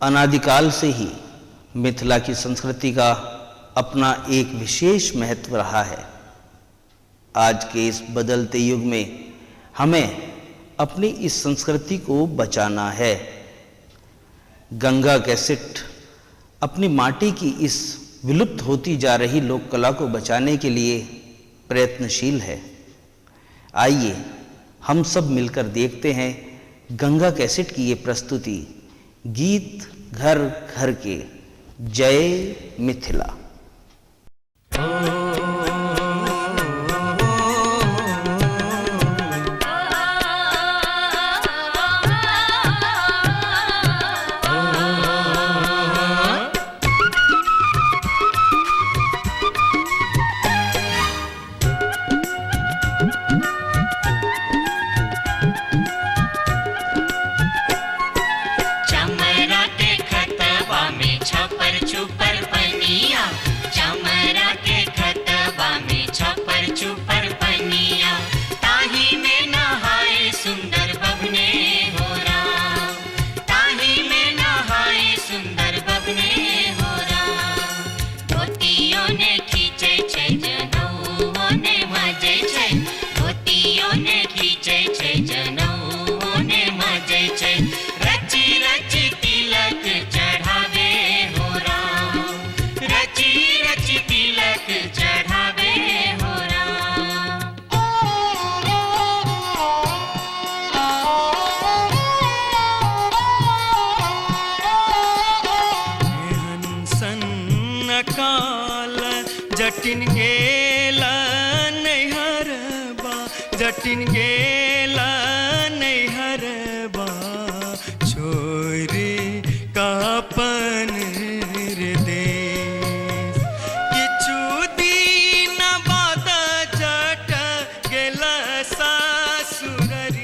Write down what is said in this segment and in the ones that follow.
अनादिकाल से ही मिथिला की संस्कृति का अपना एक विशेष महत्व रहा है। आज के इस बदलते युग में हमें अपनी इस संस्कृति को बचाना है। गंगा कैसेट अपनी माटी की इस विलुप्त होती जा रही लोक कला को बचाने के लिए प्रयत्नशील है। आइए हम सब मिलकर देखते हैं गंगा कैसेट की ये प्रस्तुति, गीत घर घर के। जय मिथिला। जटिन गेला नैहरबा, जटिन गेला नैहरबा, छोरी कापन रे देश। किछु दिन बाद जट गेला सासुररिया,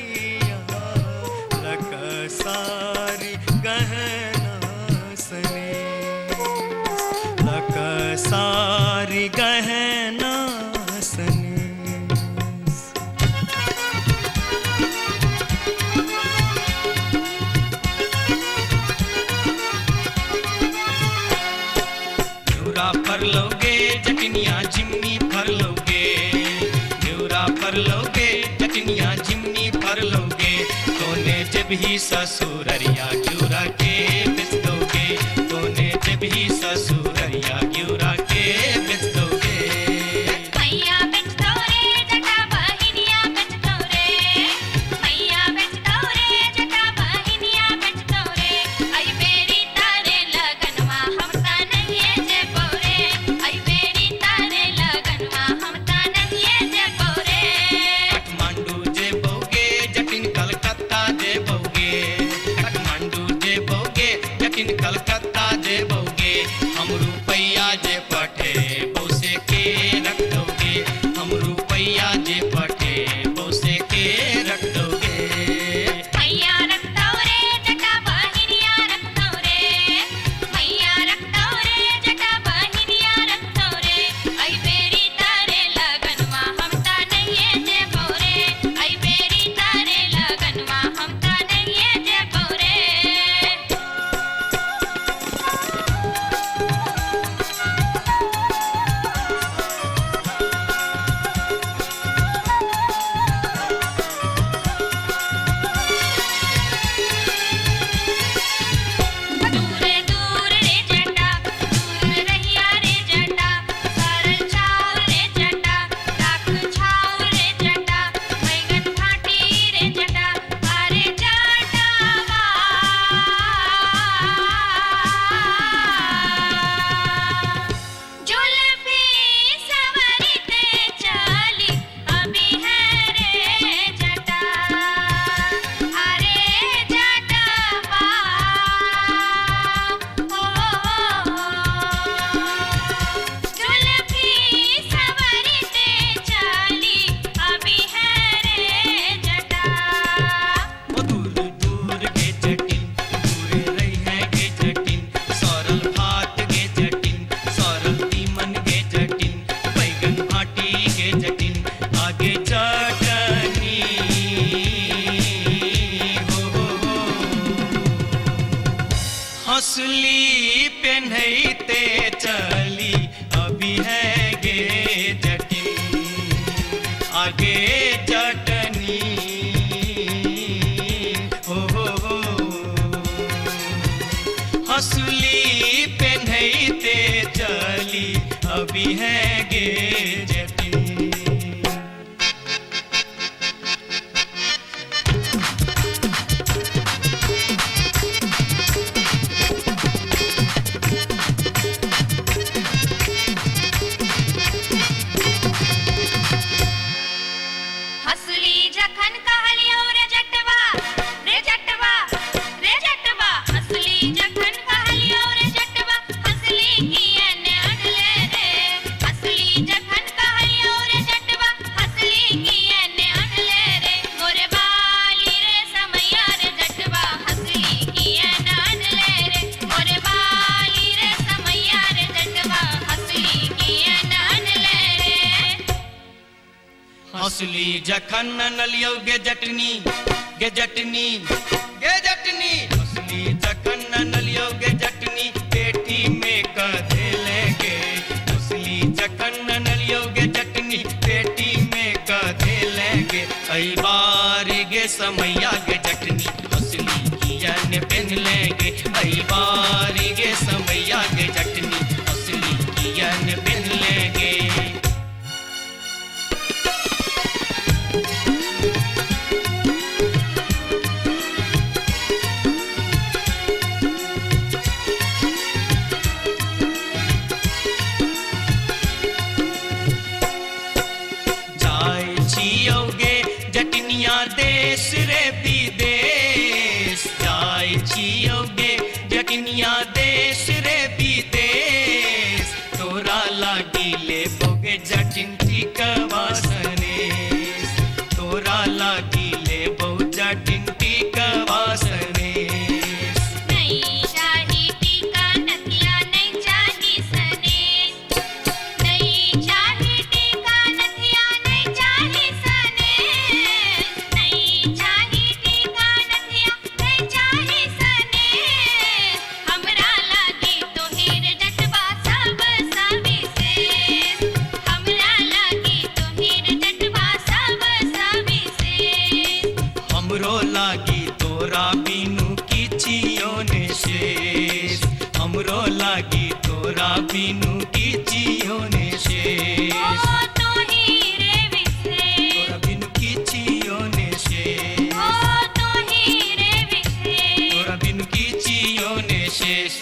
लकसारी गहना सनेस, लकसारी गहना सनेस। न्यूरा फरलोगे जटिनिया जिम्नी फरलोगे, न्यूरा फरलोगे जटिनिया जिम्नी फरलोगे, तोने जब ही ससुररिया ग्यूरा के बिच दोगे, तोने जब ही ससुररिया ग्यूरा के बिच दोगे। मैया बिच दो रे जटा बहिनिया बिच दो रे, मैया बिच दो रे जटा बहिनिया बिच दो रे, आई बेरी तारे लगनवा हम ता नहीं जे पोरे, आई बेरी तारे लगनवा हम ता नहीं जे पोरे। काठमांडू जे बोगे जटिन कलकत्ता जे बोगे, काठमांडू हंसली पेन्हते चली अभी है गे जटिन आगे जटनी हो हंसली पेन्हते चली अभी है गे जटिन। हंसली जखन कहलियो रे जटवा हंसली जखन कहलियो रे जटवा हंसली कियन अनले रे हंसली जखन कहलियो रे जटवा हंसली कियन अनले रे मोरे बाली रे समैया रे जटवा हंसली कियन अनले रे मोरे बाली रे समैया रे जटवा हंसली कियन अनले रे। हंसली जखन नलियो गे जटनी हंसली जखन नलियो गे जटनी पेटी में कधे लेगे हंसली जखन नलियो गे जटनी पेटी में कधे लेगे आई बारी गे समैया गे जटनी हंसली कियन पहन लेगे आई बारी गे समैया गे जटनी हंसली कियन पहन लेगे। देश रे विदेश जाय छियोगे जटनिया देश रे विदेश तोरा लागी ले बोगे जटिन टिकवा सनेस तोरा लागी ले बो जटिन टिकवा सनेस। नहीं चाही टीका नथिया नहीं चाही सनेस नहीं चाही टीका नथिया नहीं चाही सनेस नहीं चाही टीका नथिया नहीं चाही सनेस हमरा लागी तो हीर जटवा सब सविशेष हमरा लागी तो हीर जटवा सब सविशेष हमरो लागी तोरा बिनु किछियो ने शेष हमरो लागी तोरा बिनु किछियो ने शेष ओ तो हीरे विशेष तोरा बिनु किछियो ने शेष ओ तो हीरे विशेष तोरा बिनु किछियो ने शेष।